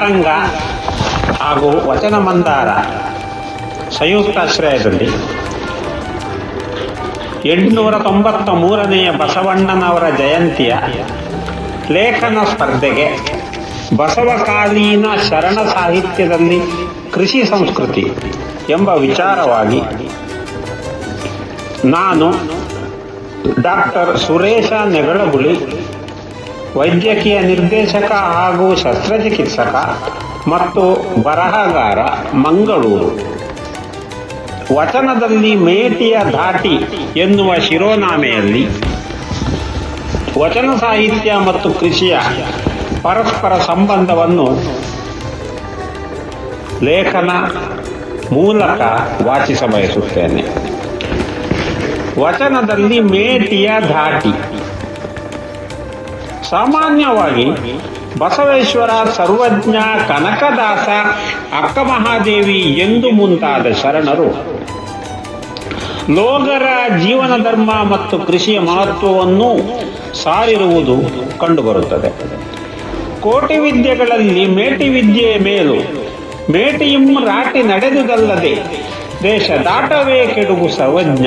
ಅಂತರಂಗ ಹಾಗೂ ವಚನ ಮಂದಾರ ಸಂಯುಕ್ತಾಶ್ರಯದಲ್ಲಿ 893ನೆಯ ಬಸವಣ್ಣನವರ ಜಯಂತಿಯ ಲೇಖನ ಸ್ಪರ್ಧೆಗೆ ಬಸವಕಾಲೀನ ಶರಣ ಸಾಹಿತ್ಯದಲ್ಲಿ ಕೃಷಿ ಸಂಸ್ಕೃತಿ ಎಂಬ ವಿಚಾರವಾಗಿ ನಾನು ಡಾಕ್ಟರ್ ಸುರೇಶ ನೆಗಳಗುಳಿ, ವೈದ್ಯಕೀಯ ನಿರ್ದೇಶಕ ಹಾಗೂ ಶಸ್ತ್ರಚಿಕಿತ್ಸಕ ಮತ್ತು ಬರಹಗಾರ, ಮಂಗಳೂರು, ವಚನದಲ್ಲಿ ಮೇಟಿಯ ಧಾಟಿ ಎನ್ನುವ ಶಿರೋನಾಮೆಯಲ್ಲಿ ವಚನ ಸಾಹಿತ್ಯ ಮತ್ತು ಕೃಷಿಯ ಪರಸ್ಪರ ಸಂಬಂಧವನ್ನು ಲೇಖನ ಮೂಲಕ ವಾಚಿಸಬಯಸುತ್ತೇನೆ. ವಚನದಲ್ಲಿ ಮೇಟಿಯ ಧಾಟಿ. ಸಾಮಾನ್ಯವಾಗಿ ಬಸವೇಶ್ವರ, ಸರ್ವಜ್ಞ, ಕನಕದಾಸ, ಅಕ್ಕಮಹಾದೇವಿ ಎಂದು ಮುಂತಾದ ಶರಣರು ಲೋಗರ ಜೀವನ ಧರ್ಮ ಮತ್ತು ಕೃಷಿಯ ಮಹತ್ವವನ್ನು ಸಾರಿರುವುದು ಕಂಡುಬರುತ್ತದೆ. ಕೋಟಿ ವಿದ್ಯೆಗಳಲ್ಲಿ ಮೇಟಿ ವಿದ್ಯೆಯ ಮೇಲು, ಮೇಟಿಯಂ ರಾಟಿ ನಡೆದುದಲ್ಲದೆ ದೇಶ ದಾಟವೇ ಕೆಡುಗು ಸರ್ವಜ್ಞ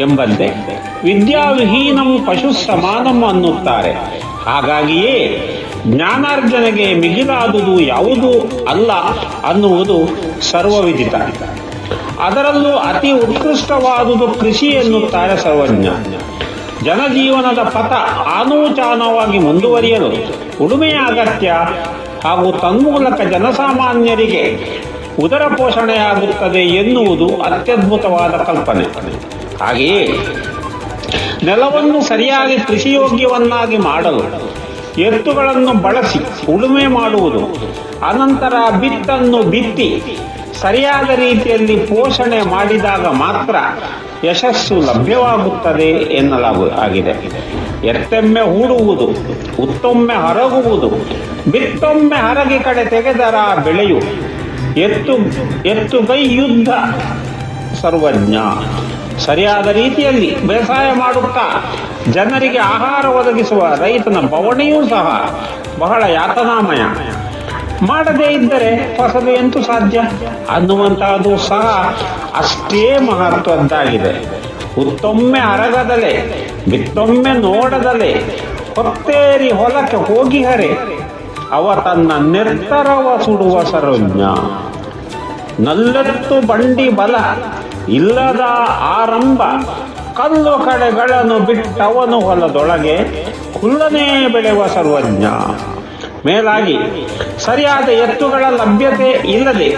ಎಂಬಂತೆ ವಿದ್ಯಾವಿಹೀನಂ ಪಶು ಸಮಾನಂ ಅನ್ನುತ್ತಾರೆ. ಹಾಗಾಗಿಯೇ ಜ್ಞಾನಾರ್ಜನೆಗೆ ಮಿಗಿಲಾದುದು ಯಾವುದೂ ಅಲ್ಲ ಅನ್ನುವುದು ಸರ್ವವಿದಿತ. ಅದರಲ್ಲೂ ಅತಿ ಉತ್ಕೃಷ್ಟವಾದುದು ಕೃಷಿ ಎನ್ನುತ್ತಾರೆ ಸರ್ವಜ್ಞ. ಜನಜೀವನದ ಪಥ ಆನೂಚಾನವಾಗಿ ಮುಂದುವರಿಯಲು ಉಳುಮೆಯ ಅಗತ್ಯ ಹಾಗೂ ತನ್ಮೂಲಕ ಜನಸಾಮಾನ್ಯರಿಗೆ ಉದರ ಪೋಷಣೆಯಾಗುತ್ತದೆ ಎನ್ನುವುದು ಅತ್ಯದ್ಭುತವಾದ ಕಲ್ಪನೆ. ಹಾಗೆಯೇ ನೆಲವನ್ನು ಸರಿಯಾಗಿ ಕೃಷಿಯೋಗ್ಯವನ್ನಾಗಿ ಮಾಡಲು ಎತ್ತುಗಳನ್ನು ಬಳಸಿ ಉಳುಮೆ ಮಾಡುವುದು, ಅನಂತರ ಬಿತ್ತನ್ನು ಬಿತ್ತಿ ಸರಿಯಾದ ರೀತಿಯಲ್ಲಿ ಪೋಷಣೆ ಮಾಡಿದಾಗ ಮಾತ್ರ ಯಶಸ್ಸು ಲಭ್ಯವಾಗುತ್ತದೆ ಎನ್ನಲಾಗಿದೆ. ಎತ್ತೊಮ್ಮೆ ಹೂಡುವುದು, ಉತ್ತೊಮ್ಮೆ ಹರಗುವುದು, ಬಿತ್ತೊಮ್ಮೆ ಹರಗಿ ಕಡೆ ತೆಗೆದರ ಬೆಳೆಯು ಎತ್ತುಗೈ ಯುದ್ಧ ಸರ್ವಜ್ಞ. ಸರಿಯಾದ ರೀತಿಯಲ್ಲಿ ಬೇಸಾಯ ಮಾಡುತ್ತಾ ಜನರಿಗೆ ಆಹಾರ ಒದಗಿಸುವ ರೈತನ ಬವಣೆಯೂ ಸಹ ಬಹಳ ಯಾತನಾಮಯ. ಮಾಡದೇ ಇದ್ದರೆ ಹೊಸದು ಎಂತೂ ಸಾಧ್ಯ ಅನ್ನುವಂತಹದ್ದು ಸಹ ಅಷ್ಟೇ ಮಹತ್ವದ್ದಾಗಿದೆ. ಉತ್ತೊಮ್ಮೆ ಅರಗದಲೆ, ಬಿತ್ತೊಮ್ಮೆ ನೋಡದಲೆ, ಹೊತ್ತೇರಿ ಹೊಲಕ್ಕೆ ಹೋಗಿಹರೆ ಅವ ತನ್ನ ನಿರ್ತರವ ಸುಡುವ ಸರ್ವಜ್ಞ. ನಲ್ಲೆತ್ತು ಬಂಡಿ ಬಲ ಇಲ್ಲದ ಆರಂಭ, ಕಲ್ಲು ಕಡೆಗಳನ್ನು ಬಿಟ್ಟವನು ಹೊಲದೊಳಗೆ ಹುಲ್ಲನೇ ಬೆಳೆಯುವ ಸರ್ವಜ್ಞ. ಮೇಲಾಗಿ ಸರಿಯಾದ ಎತ್ತುಗಳ ಲಭ್ಯತೆ ಇಲ್ಲದೆ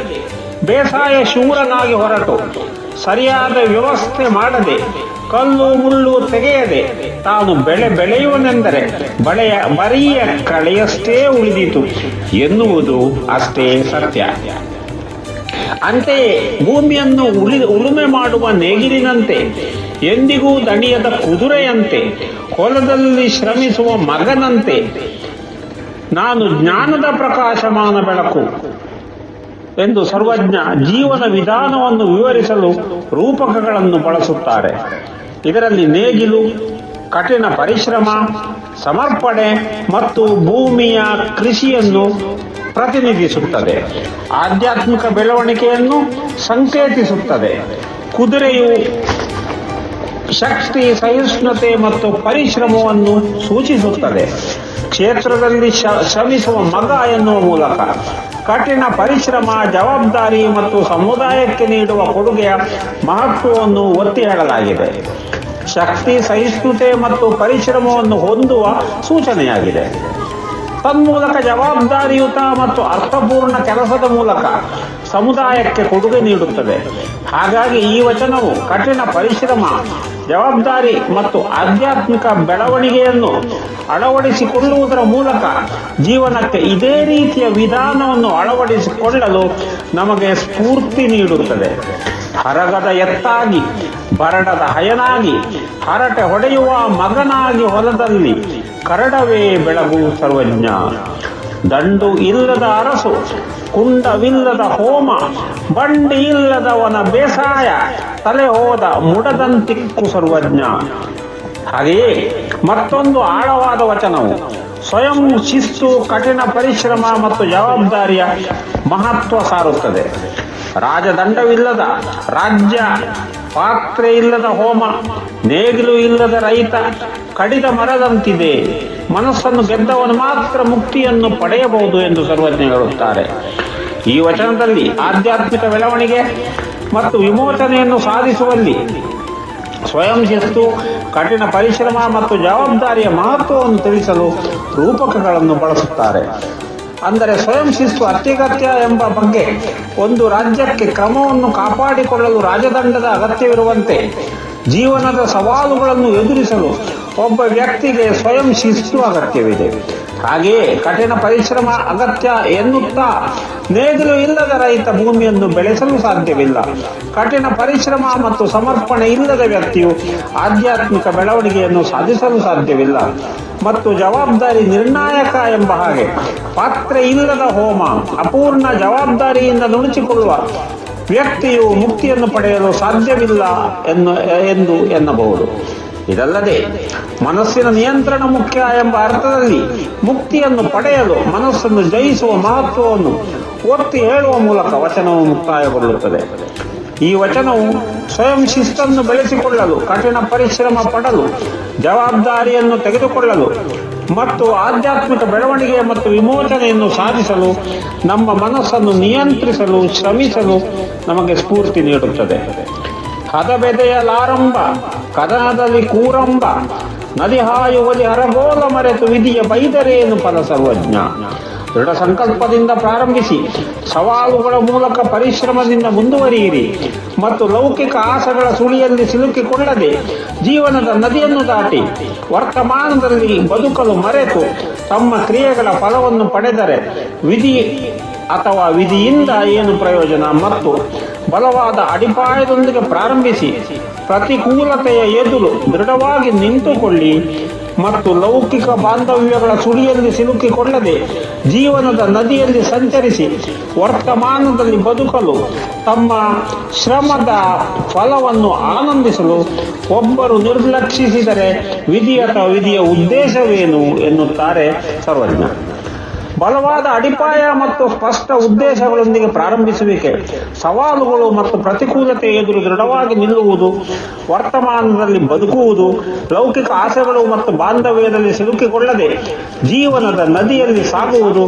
ಬೇಸಾಯ ಶೂರನಾಗಿ ಹೊರಟು ಸರಿಯಾದ ವ್ಯವಸ್ಥೆ ಮಾಡದೆ ಕಲ್ಲು ಮುಳ್ಳು ತೆಗೆಯದೆ ತಾನು ಬೆಳೆಯುವನೆಂದರೆ ಬರಿಯ ಕಳೆಯಷ್ಟೇ ಉಳಿದಿತು ಎನ್ನುವುದು ಅಷ್ಟೇ ಸತ್ಯ. ಅಂತೆಯೇ ಭೂಮಿಯನ್ನು ಉಳುಮೆ ಮಾಡುವ ನೇಗಿಲಿನಂತೆ, ಎಂದಿಗೂ ದಣಿಯದ ಕುದುರೆಯಂತೆ, ಹೊಲದಲ್ಲಿ ಶ್ರಮಿಸುವ ಮಗನಂತೆ ನಾನು ಜ್ಞಾನದ ಪ್ರಕಾಶಮಾನ ಬೆಳಕು ಎಂದು ಸರ್ವಜ್ಞ ಜೀವನ ವಿಧಾನವನ್ನು ವಿವರಿಸಲು ರೂಪಕಗಳನ್ನು ಬಳಸುತ್ತಾರೆ. ಇದರಲ್ಲಿ ನೇಗಿಲು ಕಠಿಣ ಪರಿಶ್ರಮ, ಸಮರ್ಪಣೆ ಮತ್ತು ಭೂಮಿಯ ಕೃಷಿಯನ್ನು ಪ್ರತಿನಿಧಿಸುತ್ತದೆ. ಆಧ್ಯಾತ್ಮಿಕ ಬೆಳವಣಿಗೆಯನ್ನು ಸಂಕೇತಿಸುತ್ತದೆ. ಕುದುರೆಯು ಶಕ್ತಿ, ಸಹಿಷ್ಣುತೆ ಮತ್ತು ಪರಿಶ್ರಮವನ್ನು ಸೂಚಿಸುತ್ತದೆ. ಕ್ಷೇತ್ರದಲ್ಲಿ ಶ್ರಮಿಸುವ ಮಗ ಎನ್ನುವ ಮೂಲಕ ಕಠಿಣ ಪರಿಶ್ರಮ, ಜವಾಬ್ದಾರಿ ಮತ್ತು ಸಮುದಾಯಕ್ಕೆ ನೀಡುವ ಕೊಡುಗೆಯ ಮಹತ್ವವನ್ನು ಒತ್ತಿ ಹೇಳಲಾಗಿದೆ. ಶಕ್ತಿ, ಸಹಿಷ್ಣುತೆ ಮತ್ತು ಪರಿಶ್ರಮವನ್ನು ಹೊಂದುವ ಸೂಚನೆಯಾಗಿದೆ. ತನ್ಮೂಲಕ ಜವಾಬ್ದಾರಿಯುತ ಮತ್ತು ಅರ್ಥಪೂರ್ಣ ಕೆಲಸದ ಮೂಲಕ ಸಮುದಾಯಕ್ಕೆ ಕೊಡುಗೆ ನೀಡುತ್ತದೆ. ಹಾಗಾಗಿ ಈ ವಚನವು ಕಠಿಣ ಪರಿಶ್ರಮ, ಜವಾಬ್ದಾರಿ ಮತ್ತು ಆಧ್ಯಾತ್ಮಿಕ ಬೆಳವಣಿಗೆಯನ್ನು ಅಳವಡಿಸಿಕೊಳ್ಳುವುದರ ಮೂಲಕ ಜೀವನಕ್ಕೆ ಇದೇ ರೀತಿಯ ವಿಧಾನವನ್ನು ಅಳವಡಿಸಿಕೊಳ್ಳಲು ನಮಗೆ ಸ್ಫೂರ್ತಿ ನೀಡುತ್ತದೆ. ಹರಗದ ಎತ್ತಾಗಿ, ಬರಡದ ಹಯನಾಗಿ, ಹರಟೆ ಹೊಡೆಯುವ ಮಗನಾಗಿ ಹೊಲದಲ್ಲಿ ಕರಡವೇ ಬೆಳಗು ಸರ್ವಜ್ಞ. ದಂಡು ಇಲ್ಲದ ಅರಸು, ಕುಂಡವಿಲ್ಲದ ಹೋಮ, ಬಂಡಿ ಇಲ್ಲದವನ ಬೇಸಾಯ, ತಲೆ ಹೋದ ಮುಡದಂತಿಕ್ಕು ಸರ್ವಜ್ಞ. ಹಾಗೆಯೇ ಮತ್ತೊಂದು ಆಳವಾದ ವಚನವು ಸ್ವಯಂ ಶಿಸ್ತು ಕಠಿಣ ಪರಿಶ್ರಮ ಮತ್ತು ಜವಾಬ್ದಾರಿಯ ಮಹತ್ವ ಸಾರುತ್ತದೆ. ರಾಜದಂಡವಿಲ್ಲದ ರಾಜ್ಯ, ಪಾತ್ರೆ ಇಲ್ಲದ ಹೋಮ, ನೇಗಿಲು ಇಲ್ಲದ ರೈತ ಕಡಿದ ಮರದಂತಿದೆ. ಮನಸ್ಸನ್ನು ಗೆದ್ದವನು ಮಾತ್ರ ಮುಕ್ತಿಯನ್ನು ಪಡೆಯಬಹುದು ಎಂದು ಸರ್ವಜ್ಞ ಹೇಳುತ್ತಾರೆ. ಈ ವಚನದಲ್ಲಿ ಆಧ್ಯಾತ್ಮಿಕ ಬೆಳವಣಿಗೆ ಮತ್ತು ವಿಮೋಚನೆಯನ್ನು ಸಾಧಿಸುವಲ್ಲಿ ಸ್ವಯಂ ಶಿಸ್ತು, ಕಠಿಣ ಪರಿಶ್ರಮ ಮತ್ತು ಜವಾಬ್ದಾರಿಯ ಮಹತ್ವವನ್ನು ತಿಳಿಸಲು ರೂಪಕಗಳನ್ನು ಬಳಸುತ್ತಾರೆ. ಅಂದರೆ ಸ್ವಯಂ ಶಿಸ್ತು ಅತ್ಯಗತ್ಯ ಎಂಬ ಬಗ್ಗೆ ಒಂದು ರಾಜ್ಯಕ್ಕೆ ಕ್ರಮವನ್ನು ಕಾಪಾಡಿಕೊಳ್ಳಲು ರಾಜದಂಡದ ಅಗತ್ಯವಿರುವಂತೆ ಜೀವನದ ಸವಾಲುಗಳನ್ನು ಎದುರಿಸಲು ಒಬ್ಬ ವ್ಯಕ್ತಿಗೆ ಸ್ವಯಂ ಶಿಸ್ತು ಅಗತ್ಯವಿದೆ. ಹಾಗೆಯೇ ಕಠಿಣ ಪರಿಶ್ರಮ ಅಗತ್ಯ ಎನ್ನುತ್ತಾ ನೇಗಿಲು ಇಲ್ಲದ ರೈತ ಭೂಮಿಯನ್ನು ಬೆಳೆಸಲು ಸಾಧ್ಯವಿಲ್ಲ. ಕಠಿಣ ಪರಿಶ್ರಮ ಮತ್ತು ಸಮರ್ಪಣೆ ಇಲ್ಲದ ವ್ಯಕ್ತಿಯು ಆಧ್ಯಾತ್ಮಿಕ ಬೆಳವಣಿಗೆಯನ್ನು ಸಾಧಿಸಲು ಸಾಧ್ಯವಿಲ್ಲ. ಮತ್ತು ಜವಾಬ್ದಾರಿ ನಿರ್ಣಾಯಕ ಎಂಬ ಹಾಗೆ ಪಾತ್ರೆ ಇಲ್ಲದ ಹೋಮ, ಅಪೂರ್ಣ ಜವಾಬ್ದಾರಿಯಿಂದ ನುಣುಚಿಕೊಳ್ಳುವ ವ್ಯಕ್ತಿಯು ಮುಕ್ತಿಯನ್ನು ಪಡೆಯಲು ಸಾಧ್ಯವಿಲ್ಲ ಎಂದು ಎನ್ನಬಹುದು. ಇದಲ್ಲದೆ ಮನಸ್ಸಿನ ನಿಯಂತ್ರಣ ಮುಖ್ಯ ಎಂಬ ಅರ್ಥದಲ್ಲಿ ಮುಕ್ತಿಯನ್ನು ಪಡೆಯಲು ಮನಸ್ಸನ್ನು ಜಯಿಸುವ ಮಹತ್ವವನ್ನು ಒತ್ತಿ ಹೇಳುವ ಮೂಲಕ ವಚನವು ಮುಕ್ತಾಯಗೊಳ್ಳುತ್ತದೆ. ಈ ವಚನವು ಸ್ವಯಂ ಶಿಸ್ತನ್ನು ಬೆಳೆಸಿಕೊಳ್ಳಲು, ಕಠಿಣ ಪರಿಶ್ರಮ ಪಡಲು, ಜವಾಬ್ದಾರಿಯನ್ನು ತೆಗೆದುಕೊಳ್ಳಲು ಮತ್ತು ಆಧ್ಯಾತ್ಮಿಕ ಬೆಳವಣಿಗೆ ಮತ್ತು ವಿಮೋಚನೆಯನ್ನು ಸಾಧಿಸಲು ನಮ್ಮ ಮನಸ್ಸನ್ನು ನಿಯಂತ್ರಿಸಲು ಶ್ರಮಿಸಲು ನಮಗೆ ಸ್ಫೂರ್ತಿ ನೀಡುತ್ತದೆ. ಹದಬೆದೆಯಲಾರಂಭ ಕದನದಲ್ಲಿ ಕೂರಂಬ, ನದಿ ಹಾಯುವಲಿ ಹರಗೋಲ ಮರೆತು ವಿಧಿಯ ಬೈದರೇನು ಫಲ ಸರ್ವಜ್ಞ. ದೃಢ ಸಂಕಲ್ಪದಿಂದ ಪ್ರಾರಂಭಿಸಿ ಸವಾಲುಗಳ ಮೂಲಕ ಪರಿಶ್ರಮದಿಂದ ಮುಂದುವರಿಯಿರಿ ಮತ್ತು ಲೌಕಿಕ ಆಸೆಗಳ ಸುಳಿಯಲ್ಲಿ ಸಿಲುಕಿಕೊಳ್ಳದೆ ಜೀವನದ ನದಿಯನ್ನು ದಾಟಿ ವರ್ತಮಾನದಲ್ಲಿ ಬದುಕಲು ಮರೆತು ತಮ್ಮ ಕ್ರಿಯೆಗಳ ಫಲವನ್ನು ಪಡೆದರೆ ವಿಧಿ ಅಥವಾ ವಿಧಿಯಿಂದ ಏನು ಪ್ರಯೋಜನ. ಮತ್ತು ಬಲವಾದ ಅಡಿಪಾಯದೊಂದಿಗೆ ಪ್ರಾರಂಭಿಸಿ ಪ್ರತಿಕೂಲತೆಯ ಎದುರು ದೃಢವಾಗಿ ನಿಂತುಕೊಳ್ಳಿ ಮತ್ತು ಲೌಕಿಕ ಬಾಂಧವ್ಯಗಳ ಸುಳಿಯಲ್ಲಿ ಸಿಲುಕಿಕೊಳ್ಳದೆ ಜೀವನದ ನದಿಯಲ್ಲಿ ಸಂಚರಿಸಿ ವರ್ತಮಾನದಲ್ಲಿ ಬದುಕಲು ತಮ್ಮ ಶ್ರಮದ ಫಲವನ್ನು ಆನಂದಿಸಲು ಒಬ್ಬರು ನಿರ್ಲಕ್ಷಿಸಿದರೆ ವಿಧಿ ಅಥವಾ ವಿಧಿಯ ಉದ್ದೇಶವೇನು ಎನ್ನುತ್ತಾರೆ ಸರ್ವಜ್ಞ. ಬಲವಾದ ಅಡಿಪಾಯ ಮತ್ತು ಸ್ಪಷ್ಟ ಉದ್ದೇಶಗಳೊಂದಿಗೆ ಪ್ರಾರಂಭಿಸುವಿಕೆ, ಸವಾಲುಗಳು ಮತ್ತು ಪ್ರತಿಕೂಲತೆ ಎದುರು ದೃಢವಾಗಿ ನಿಲ್ಲುವುದು, ವರ್ತಮಾನದಲ್ಲಿ ಬದುಕುವುದು, ಲೌಕಿಕ ಆಸೆಗಳು ಮತ್ತು ಬಾಂಧವ್ಯದಲ್ಲಿ ಸಿಲುಕಿಕೊಳ್ಳದೆ ಜೀವನದ ನದಿಯಲ್ಲಿ ಸಾಗುವುದು,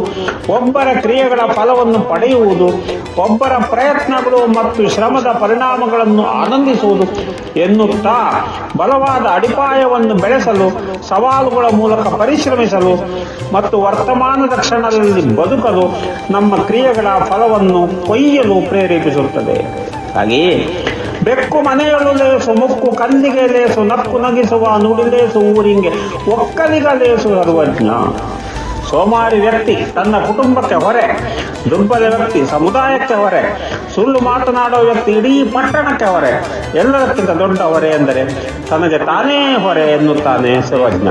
ಒಬ್ಬರ ಕ್ರಿಯೆಗಳ ಫಲವನ್ನು ಪಡೆಯುವುದು, ಒಬ್ಬರ ಪ್ರಯತ್ನಗಳು ಮತ್ತು ಶ್ರಮದ ಪರಿಣಾಮಗಳನ್ನು ಆನಂದಿಸುವುದು ಎನ್ನುತ್ತಾ ಬಲವಾದ ಅಡಿಪಾಯವನ್ನು ಬೆಳೆಸಲು, ಸವಾಲುಗಳ ಮೂಲಕ ಪರಿಶ್ರಮಿಸಲು ಮತ್ತು ವರ್ತಮಾನದ ಕ್ಷಣದಲ್ಲಿ ಬದುಕಲು ನಮ್ಮ ಕ್ರಿಯೆಗಳ ಫಲವನ್ನು ಕೊಯ್ಯಲು ಪ್ರೇರೇಪಿಸುತ್ತದೆ. ಹಾಗೆಯೇ ಬೆಕ್ಕು ಮನೆಯಳು ಲೇಸು, ಮುಕ್ಕು ಕಂದಿಗೆ ಲೇಸು, ನಕ್ಕು ನಗಿಸುವ ನುಡಿಲೇಸು ಊರಿಂಗೆ, ಒಕ್ಕಲಿಗ ಲೇಸು ಸರ್ವಜ್ಞ. ಸೋಮಾರಿ ವ್ಯಕ್ತಿ ತನ್ನ ಕುಟುಂಬಕ್ಕೆ ಹೊರೆ, ದುರ್ಬಲ ವ್ಯಕ್ತಿ ಸಮುದಾಯಕ್ಕೆ ಹೊರೆ, ಸುಳ್ಳು ಮಾತನಾಡುವ ವ್ಯಕ್ತಿ ಇಡೀ ಪಟ್ಟಣಕ್ಕೆ ಹೊರೆ, ಎಲ್ಲದಕ್ಕಿಂತ ದೊಡ್ಡ ಹೊರೆ ಎಂದರೆ ತನಗೆ ತಾನೇ ಹೊರೆ ಎನ್ನುತ್ತಾನೆ ಸರ್ವಜ್ಞ.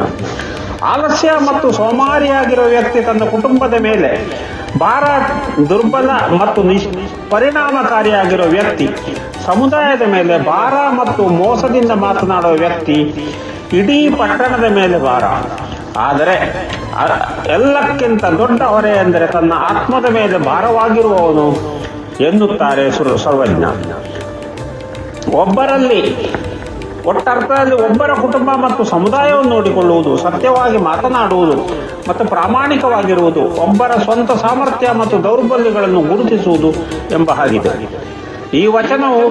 ಆಲಸ್ಯ ಮತ್ತು ಸೋಮಾರಿಯಾಗಿರುವ ವ್ಯಕ್ತಿ ತನ್ನ ಕುಟುಂಬದ ಮೇಲೆ ಭಾರ, ದುರ್ಬಲ ಮತ್ತು ಪರಿಣಾಮಕಾರಿಯಾಗಿರುವ ವ್ಯಕ್ತಿ ಸಮುದಾಯದ ಮೇಲೆ ಭಾರ ಮತ್ತು ಮೋಸದಿಂದ ಮಾತನಾಡುವ ವ್ಯಕ್ತಿ ಇಡೀ ಪಟ್ಟಣದ ಮೇಲೆ ಭಾರ. ಆದರೆ ಎಲ್ಲಕ್ಕಿಂತ ದೊಡ್ಡ ಹೊರೆ ಎಂದರೆ ತನ್ನ ಆತ್ಮದ ಮೇಲೆ ಭಾರವಾಗಿರುವವನು ಎನ್ನುತ್ತಾರೆ ಸರ್ವಜ್ಞ. ಒಟ್ಟರ್ಥದಲ್ಲಿ ಒಬ್ಬರ ಕುಟುಂಬ ಮತ್ತು ಸಮುದಾಯವನ್ನು ನೋಡಿಕೊಳ್ಳುವುದು, ಸತ್ಯವಾಗಿ ಮಾತನಾಡುವುದು ಮತ್ತು ಪ್ರಾಮಾಣಿಕವಾಗಿರುವುದು, ಒಬ್ಬರ ಸ್ವಂತ ಸಾಮರ್ಥ್ಯ ಮತ್ತು ದೌರ್ಬಲ್ಯಗಳನ್ನು ಗುರುತಿಸುವುದು ಎಂಬ ಹಾಗಿದೆ. ಈ ವಚನವು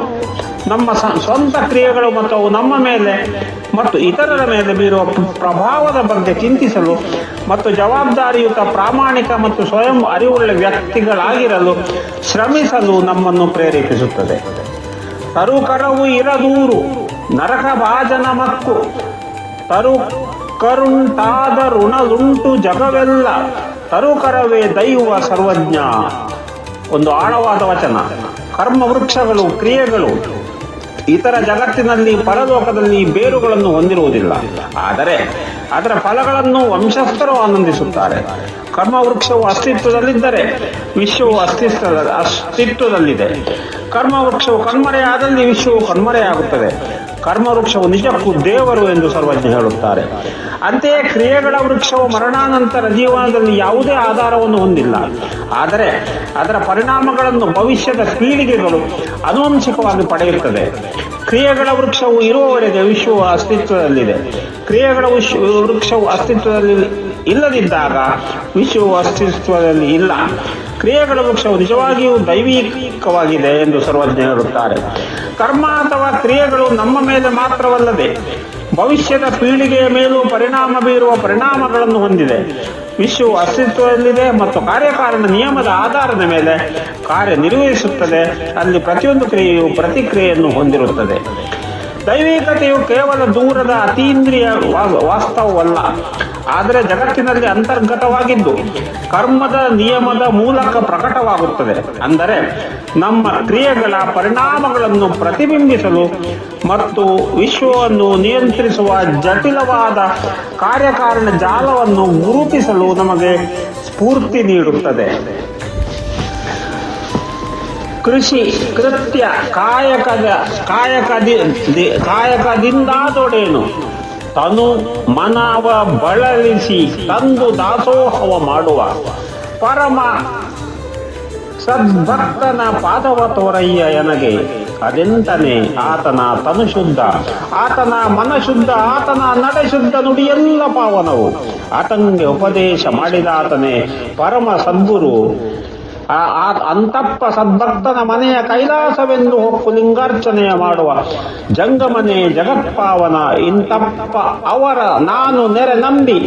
ನಮ್ಮ ಸ್ವಂತ ಕ್ರಿಯೆಗಳು ಮತ್ತು ಅವು ನಮ್ಮ ಮೇಲೆ ಮತ್ತು ಇತರರ ಮೇಲೆ ಬೀರುವ ಪ್ರಭಾವದ ಬಗ್ಗೆ ಚಿಂತಿಸಲು ಮತ್ತು ಜವಾಬ್ದಾರಿಯುತ, ಪ್ರಾಮಾಣಿಕ ಮತ್ತು ಸ್ವಯಂ ಅರಿವುಳ್ಳ ವ್ಯಕ್ತಿಗಳಾಗಿರಲು ಶ್ರಮಿಸಲು ನಮ್ಮನ್ನು ಪ್ರೇರೇಪಿಸುತ್ತದೆ. ತರುಕರವು ಇರದೂರು ನರಕ ಭಾಜನ ಮಕ್ಕು, ತರುಕರುಂಟಾದ ಋಣಲುಂಟು ಜಗವೆಲ್ಲ, ತರುಕರವೇ ದೈವ ಸರ್ವಜ್ಞ. ಒಂದು ಆಳವಾದ ವಚನ. ಕರ್ಮ ವೃಕ್ಷಗಳು, ಕ್ರಿಯೆಗಳು ಇತರ ಜಗತ್ತಿನಲ್ಲಿ ಪರಲೋಕದಲ್ಲಿ ಬೇರುಗಳನ್ನು ಹೊಂದಿರುವುದಿಲ್ಲ, ಆದರೆ ಅದರ ಫಲಗಳನ್ನು ವಂಶಸ್ಥರು ಆನಂದಿಸುತ್ತಾರೆ. ಕರ್ಮ ವೃಕ್ಷವು ಅಸ್ತಿತ್ವದಲ್ಲಿದ್ದರೆ ವಿಶ್ವವು ಅಸ್ತಿತ್ವದಲ್ಲಿದೆ. ಕರ್ಮ ವೃಕ್ಷವು ಕಣ್ಮರೆಯಾದಲ್ಲಿ ವಿಶ್ವವು ಕಣ್ಮರೆಯಾಗುತ್ತದೆ. ಕರ್ಮವೃಕ್ಷವು ನಿಜಕ್ಕೂ ದೇವರು ಎಂದು ಸರ್ವಜ್ಞ ಹೇಳುತ್ತಾರೆ. ಅಂತೆಯೇ ಕ್ರಿಯೆಗಳ ವೃಕ್ಷವು ಮರಣಾನಂತರ ಜೀವನದಲ್ಲಿ ಯಾವುದೇ ಆಧಾರವನ್ನು ಹೊಂದಿಲ್ಲ. ಆದರೆ ಅದರ ಪರಿಣಾಮಗಳನ್ನು ಭವಿಷ್ಯದ ಪೀಳಿಗೆಗಳು ಆನುವಂಶಿಕವಾಗಿ ಪಡೆಯುತ್ತದೆ. ಕ್ರಿಯೆಗಳ ವೃಕ್ಷವು ಇರುವವರೆಗೆ ವಿಶ್ವವು ಅಸ್ತಿತ್ವದಲ್ಲಿದೆ. ಕ್ರಿಯೆಗಳ ವೃಕ್ಷವು ಅಸ್ತಿತ್ವದಲ್ಲಿ ಇಲ್ಲದಿದ್ದಾಗ ವಿಶ್ವವು ಅಸ್ತಿತ್ವದಲ್ಲಿ ಇಲ್ಲ. ಕ್ರಿಯೆಗಳ ವೃಕ್ಷವು ನಿಜವಾಗಿಯೂ ದೈವಿಕವಾಗಿದೆ ಎಂದು ಸರ್ವಜ್ಞ ಹೇಳುತ್ತಾರೆ. ಕರ್ಮ ಅಥವಾ ಕ್ರಿಯೆಗಳು ನಮ್ಮ ಮೇಲೆ ಮಾತ್ರವಲ್ಲದೆ ಭವಿಷ್ಯದ ಪೀಳಿಗೆಯ ಮೇಲೂ ಪರಿಣಾಮ ಬೀರುವ ಪರಿಣಾಮಗಳನ್ನು ಹೊಂದಿದೆ. ವಿಶ್ವವು ಅಸ್ತಿತ್ವದಲ್ಲಿದೆ ಮತ್ತು ಕಾರ್ಯಕಾರಣ ನಿಯಮದ ಆಧಾರದ ಮೇಲೆ ಕಾರ್ಯನಿರ್ವಹಿಸುತ್ತದೆ. ಅಲ್ಲಿ ಪ್ರತಿಯೊಂದು ಕ್ರಿಯೆಯು ಪ್ರತಿಕ್ರಿಯೆಯನ್ನು ಹೊಂದಿರುತ್ತದೆ. ದೈವಿಕತೆಯು ಕೇವಲ ದೂರದ ಅತೀಂದ್ರಿಯ ವಾಸ್ತವವಲ್ಲ, ಆದರೆ ಜಗತ್ತಿನಲ್ಲಿ ಅಂತರ್ಗತವಾಗಿದ್ದು ಕರ್ಮದ ನಿಯಮದ ಮೂಲಕ ಪ್ರಕಟವಾಗುತ್ತದೆ. ಅಂದರೆ ನಮ್ಮ ಕ್ರಿಯೆಗಳ ಪರಿಣಾಮಗಳನ್ನು ಪ್ರತಿಬಿಂಬಿಸಲು ಮತ್ತು ವಿಶ್ವವನ್ನು ನಿಯಂತ್ರಿಸುವ ಜಟಿಲವಾದ ಕಾರ್ಯಕಾರಣ ಜಾಲವನ್ನು ಗುರುತಿಸಲು ನಮಗೆ ಸ್ಫೂರ್ತಿ ನೀಡುತ್ತದೆ. ಕೃಷಿ ಕೃತ್ಯ ಕಾಯಕದಿಂದಾದೊಡೇನು ತನು ಮನವ ಬಳಲಿಸಿ ತಂದು ದಾಸೋಹವ ಮಾಡುವ ಪರಮ ಸದ್ಭಕ್ತನ ಪಾದವ ತೋರಯ್ಯ ಎನಗೆ ಅದೆಂತನೇ ಆತನ ತನು ಶುದ್ಧ, ಆತನ ಮನಶುದ್ಧ, ಆತನ ನಡೆಶುದ್ಧ, ನುಡಿಯೆಲ್ಲ ಪಾವನವು. ಆತಂಗೆ ಉಪದೇಶ ಮಾಡಿದಾತನೇ ಪರಮ ಸದ್ಗುರು. ಅಂತಪ್ಪ ಸದ್ಭಕ್ತನ ಮನೆಯ ಕೈಲಾಸವೆಂದು ಹೊಕ್ಕು ಲಿಂಗಾರ್ಚನೆಯ ಮಾಡುವ ಜಂಗಮನೆ ಜಗತ್ಪಾವನ. ಇಂತಪ್ಪ ಅವರ ನಾನು ನೆರೆ ನಂಬಿ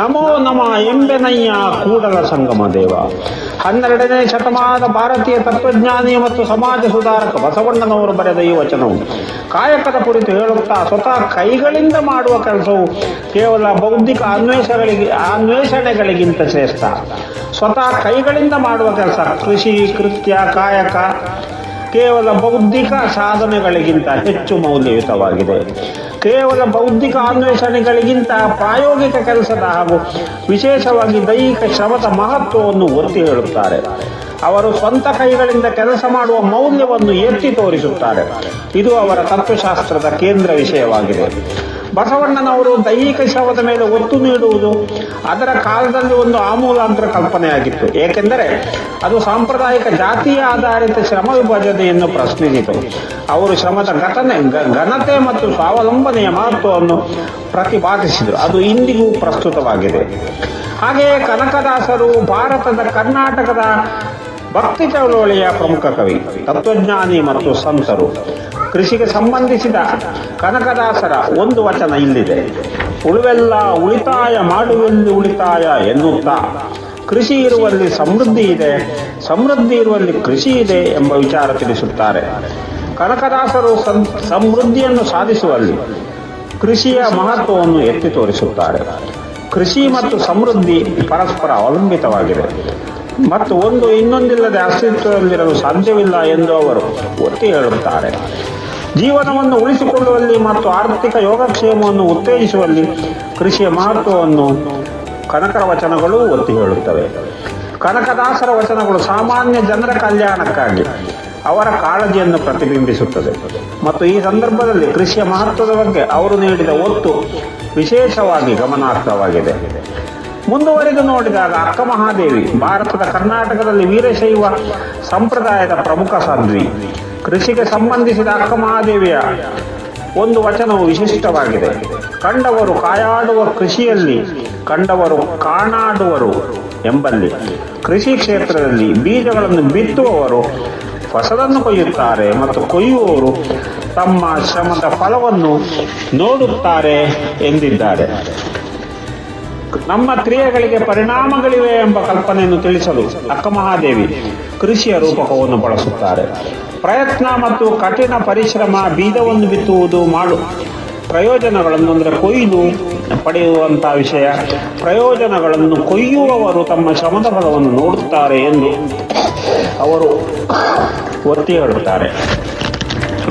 ನಮೋ ನಮ ಎಂಬೆನಯ್ಯ ಕೂಡಲ ಸಂಗಮ ದೇವ. 12ನೇ ಶತಮಾನದ ಭಾರತೀಯ ತತ್ವಜ್ಞಾನಿ ಮತ್ತು ಸಮಾಜ ಸುಧಾರಕ ಬಸವಣ್ಣನವರು ಬರೆದ ಈ ವಚನವು ಕಾಯಕದ ಕುರಿತು ಹೇಳುತ್ತಾ, ಸ್ವತಃ ಕೈಗಳಿಂದ ಮಾಡುವ ಕೆಲಸವು ಕೇವಲ ಬೌದ್ಧಿಕ ಅನ್ವೇಷಣೆಗಳಿಗಿಂತ ಶ್ರೇಷ್ಠ. ಸ್ವತಃ ಕೈಗಳಿಂದ ಮಾಡುವ ಕೆಲಸ, ಕೃಷಿ ಕೃತ್ಯ ಕಾಯಕ ಕೇವಲ ಬೌದ್ಧಿಕ ಸಾಧನೆಗಳಿಗಿಂತ ಹೆಚ್ಚು ಮೌಲ್ಯಯುತವಾಗಿದೆ. ಕೇವಲ ಬೌದ್ಧಿಕ ಅನ್ವೇಷಣೆಗಳಿಗಿಂತ ಪ್ರಾಯೋಗಿಕ ಕೆಲಸದ ಹಾಗೂ ವಿಶೇಷವಾಗಿ ದೈಹಿಕ ಶ್ರಮದ ಮಹತ್ವವನ್ನು ಒತ್ತಿ ಹೇಳುತ್ತಾರೆ. ಅವರು ಸ್ವಂತ ಕೈಗಳಿಂದ ಕೆಲಸ ಮಾಡುವ ಮೌಲ್ಯವನ್ನು ಎತ್ತಿ ತೋರಿಸುತ್ತಾರೆ. ಇದು ಅವರ ತತ್ವಶಾಸ್ತ್ರದ ಕೇಂದ್ರ ವಿಷಯವಾಗಿದೆ. ಬಸವಣ್ಣನವರು ದೈಹಿಕ ಶ್ರಮದ ಮೇಲೆ ಒತ್ತು ನೀಡುವುದು ಅದರ ಕಾಲದಲ್ಲಿ ಒಂದು ಆಮೂಲಾಂತರ ಕಲ್ಪನೆಯಾಗಿತ್ತು. ಏಕೆಂದರೆ ಅದು ಸಾಂಪ್ರದಾಯಿಕ ಜಾತಿಯ ಆಧಾರಿತ ಶ್ರಮ ವಿಭಜನೆಯನ್ನು ಪ್ರಶ್ನಿಸಿತು. ಅವರು ಶ್ರಮದ ಘನತೆ ಮತ್ತು ಸ್ವಾವಲಂಬನೆಯ ಮಹತ್ವವನ್ನು ಪ್ರತಿಪಾದಿಸಿದರು. ಅದು ಇಂದಿಗೂ ಪ್ರಸ್ತುತವಾಗಿದೆ. ಹಾಗೆಯೇ ಕನಕದಾಸರು ಭಾರತದ ಕರ್ನಾಟಕದ ಭಕ್ತಿ ಚಳವಳಿಯ ಪ್ರಮುಖ ಕವಿ, ತತ್ವಜ್ಞಾನಿ ಮತ್ತು ಸಂತರು. ಕೃಷಿಗೆ ಸಂಬಂಧಿಸಿದ ಕನಕದಾಸರ ಒಂದು ವಚನ ಇಲ್ಲಿದೆ: ಉಳುವೆಲ್ಲ ಉಳಿತಾಯ ಮಾಡುವಲ್ಲಿ ಉಳಿತಾಯ ಎನ್ನುತ್ತಾ ಕೃಷಿ ಇರುವಲ್ಲಿ ಸಮೃದ್ಧಿ ಇದೆ, ಸಮೃದ್ಧಿ ಇರುವಲ್ಲಿ ಕೃಷಿ ಇದೆ ಎಂಬ ವಿಚಾರ ತಿಳಿಸುತ್ತಾರೆ. ಕನಕದಾಸರು ಸಮೃದ್ಧಿಯನ್ನು ಸಾಧಿಸುವಲ್ಲಿ ಕೃಷಿಯ ಮಹತ್ವವನ್ನು ಎತ್ತಿ ತೋರಿಸುತ್ತಾರೆ. ಕೃಷಿ ಮತ್ತು ಸಮೃದ್ಧಿ ಪರಸ್ಪರ ಅವಲಂಬಿತವಾಗಿದೆ ಮತ್ತು ಒಂದು ಇನ್ನೊಂದಿಲ್ಲದೆ ಅಸ್ತಿತ್ವದಲ್ಲಿರಲು ಸಾಧ್ಯವಿಲ್ಲ ಎಂದು ಅವರು ಒತ್ತಿ ಹೇಳುತ್ತಾರೆ. ಜೀವನವನ್ನು ಉಳಿಸಿಕೊಳ್ಳುವಲ್ಲಿ ಮತ್ತು ಆರ್ಥಿಕ ಯೋಗಕ್ಷೇಮವನ್ನು ಉತ್ತೇಜಿಸುವಲ್ಲಿ ಕೃಷಿಯ ಮಹತ್ವವನ್ನು ಕನಕರ ವಚನಗಳು ಒತ್ತಿ ಹೇಳುತ್ತವೆ. ಕನಕದಾಸರ ವಚನಗಳು ಸಾಮಾನ್ಯ ಜನರ ಕಲ್ಯಾಣಕ್ಕಾಗಿ ಅವರ ಕಾಳಜಿಯನ್ನು ಪ್ರತಿಬಿಂಬಿಸುತ್ತದೆ ಮತ್ತು ಈ ಸಂದರ್ಭದಲ್ಲಿ ಕೃಷಿಯ ಮಹತ್ವದ ಬಗ್ಗೆ ಅವರು ನೀಡಿದ ಒತ್ತು ವಿಶೇಷವಾಗಿ ಗಮನಾರ್ಹವಾಗಿದೆ. ಮುಂದುವರೆದು ನೋಡಿದಾಗ ಅಕ್ಕ ಮಹಾದೇವಿ ಭಾರತದ ಕರ್ನಾಟಕದಲ್ಲಿ ವೀರಶೈವ ಸಂಪ್ರದಾಯದ ಪ್ರಮುಖ ಸಾಧ್ವಿ. ಕೃಷಿಗೆ ಸಂಬಂಧಿಸಿದ ಅಕ್ಕ ಮಹಾದೇವಿಯ ಒಂದು ವಚನವು ವಿಶಿಷ್ಟವಾಗಿದೆ: ಕಂಡವರು ಕಾಯಾಡುವ ಕೃಷಿಯಲ್ಲಿ, ಕಂಡವರು ಕಾಣಾಡುವರು ಎಂಬಲ್ಲಿ. ಕೃಷಿ ಕ್ಷೇತ್ರದಲ್ಲಿ ಬೀಜಗಳನ್ನು ಬಿತ್ತುವವರು ಫಸಲನ್ನು ಕೊಯ್ಯುತ್ತಾರೆ ಮತ್ತು ಕೊಯ್ಯುವವರು ತಮ್ಮ ಶ್ರಮದ ಫಲವನ್ನು ನೋಡುತ್ತಾರೆ ಎಂದಿದ್ದಾರೆ. ನಮ್ಮ ಕ್ರಿಯೆಗಳಿಗೆ ಪರಿಣಾಮಗಳಿವೆ ಎಂಬ ಕಲ್ಪನೆಯನ್ನು ತಿಳಿಸಲು ಅಕ್ಕ ಮಹಾದೇವಿ ಕೃಷಿಯ ರೂಪಕವನ್ನು ಬಳಸುತ್ತಾರೆ. ಪ್ರಯತ್ನ ಮತ್ತು ಕಠಿಣ ಪರಿಶ್ರಮ, ಬೀಜವನ್ನು ಬಿತ್ತುವುದು, ಪ್ರಯೋಜನಗಳನ್ನು ಅಂದರೆ ಕೊಯ್ದು ಪಡೆಯುವಂತಹ ವಿಷಯ, ಪ್ರಯೋಜನಗಳನ್ನು ಕೊಯ್ಯುವವರು ತಮ್ಮ ಶ್ರಮದ ಫಲವನ್ನು ನೋಡುತ್ತಾರೆ ಎಂದು ಅವರು ಒತ್ತಿ ಹೇಳುತ್ತಾರೆ.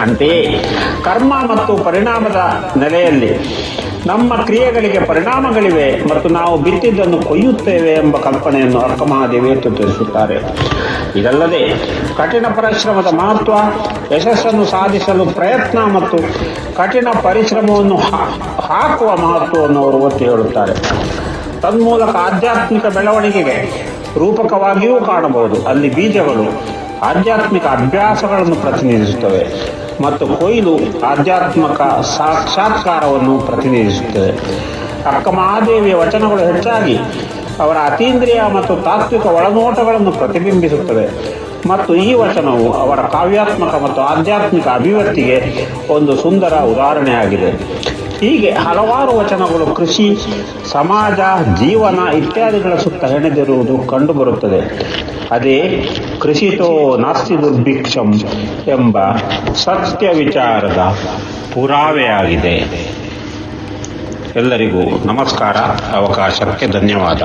ಅಂತೆಯೇ ಕರ್ಮ ಮತ್ತು ಪರಿಣಾಮದ ನೆಲೆಯಲ್ಲಿ ನಮ್ಮ ಕ್ರಿಯೆಗಳಿಗೆ ಪರಿಣಾಮಗಳಿವೆ ಮತ್ತು ನಾವು ಬಿತ್ತಿದ್ದನ್ನು ಕೊಯ್ಯುತ್ತೇವೆ ಎಂಬ ಕಲ್ಪನೆಯನ್ನು ಅಕ್ಕಮಹಾದೇವಿ ಎತ್ತು ತಿಳಿಸುತ್ತಾರೆ. ಇದಲ್ಲದೆ ಕಠಿಣ ಪರಿಶ್ರಮದ ಮಹತ್ವ, ಯಶಸ್ಸನ್ನು ಸಾಧಿಸಲು ಪ್ರಯತ್ನ ಮತ್ತು ಕಠಿಣ ಪರಿಶ್ರಮವನ್ನು ಹಾಕುವ ಮಹತ್ವವನ್ನು ಅವರು ಒತ್ತಿ ಹೇಳುತ್ತಾರೆ. ತನ್ಮೂಲಕ ಆಧ್ಯಾತ್ಮಿಕ ಬೆಳವಣಿಗೆಗೆ ರೂಪಕವಾಗಿಯೂ ಕಾಣಬಹುದು. ಅಲ್ಲಿ ಬೀಜಗಳು ಆಧ್ಯಾತ್ಮಿಕ ಅಭ್ಯಾಸಗಳನ್ನು ಪ್ರತಿನಿಧಿಸುತ್ತವೆ ಮತ್ತು ಕೊಯ್ಲು ಆಧ್ಯಾತ್ಮಿಕ ಸಾಕ್ಷಾತ್ಕಾರವನ್ನು ಪ್ರತಿನಿಧಿಸುತ್ತದೆ. ಅಕ್ಕಮಹಾದೇವಿಯ ವಚನಗಳು ಹೆಚ್ಚಾಗಿ ಅವರ ಅತೀಂದ್ರಿಯ ಮತ್ತು ತಾತ್ವಿಕ ಒಳನೋಟಗಳನ್ನು ಪ್ರತಿಬಿಂಬಿಸುತ್ತವೆ ಮತ್ತು ಈ ವಚನವು ಅವರ ಕಾವ್ಯಾತ್ಮಕ ಮತ್ತು ಆಧ್ಯಾತ್ಮಿಕ ಅಭಿವ್ಯಕ್ತಿಗೆ ಒಂದು ಸುಂದರ ಉದಾಹರಣೆಯಾಗಿದೆ. ಹೀಗೆ ಹಲವಾರು ವಚನಗಳು ಕೃಷಿ, ಸಮಾಜ, ಜೀವನ ಇತ್ಯಾದಿಗಳ ಸುತ್ತ ಹೆಣೆದಿರುವುದು ಕಂಡುಬರುತ್ತದೆ. ಅದೇ ಕೃಷಿತೋ ನಾಸ್ತಿ ದುರ್ಭಿಕ್ಷಂ ಎಂಬ ಸತ್ಯ ವಿಚಾರದ ಪುರಾವೆಯಾಗಿದೆ. ಎಲ್ಲರಿಗೂ ನಮಸ್ಕಾರ. ಅವಕಾಶಕ್ಕೆ ಧನ್ಯವಾದ.